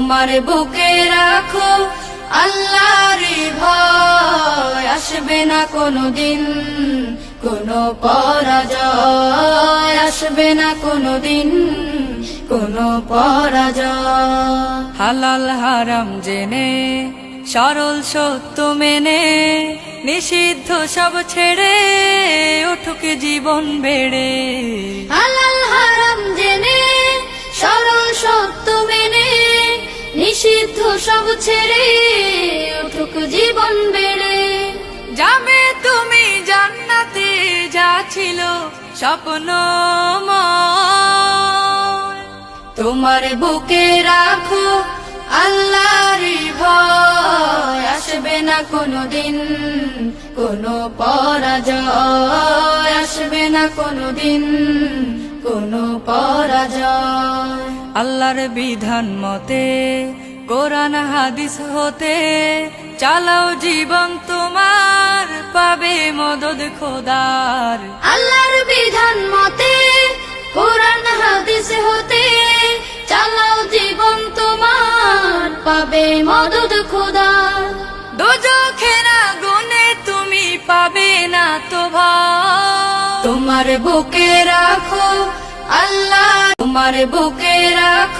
তোমার বুকে রাখো আল্লাহর ভয়, আসবে না কোনোদিন কোনো পরাজয়, আসবে না কোনোদিন কোনো পরাজয়। হালাল হারাম জেনে সরল সত্য মেনে নিষিদ্ধ সব ছেড়ে উঠুক জীবন বেড়ে। হালাল হারাম জেনে সরল সত্য মেনে নিষিদ্ধ সব ছেড়ে উঠুক জীবন বেড়ে। যাবে তুমি জান্নাতে যা ছিল স্বপ্নময়। তোমার বুকে রাখো আল্লাহর ভয়, আসবে না কোনোদিন কোনো পরাজয়, আসবে না কোনোদিন কোনো পরাজয়। আল্লাহর বিধান মতে কোরআন হাদিস হতে চালাও জীবন তোমার, পাবে মদদ খোদার। আল্লাহর বিধান মতে কোরআন হাদিস হতে চালাও জীবন তোমার, পাবে মদদ খোদার। দোজখের আগুনে তুমি পাবে না তো ভয়। তোমার বুকে রাখো আল্লাহ, তোমার বুকে রাখো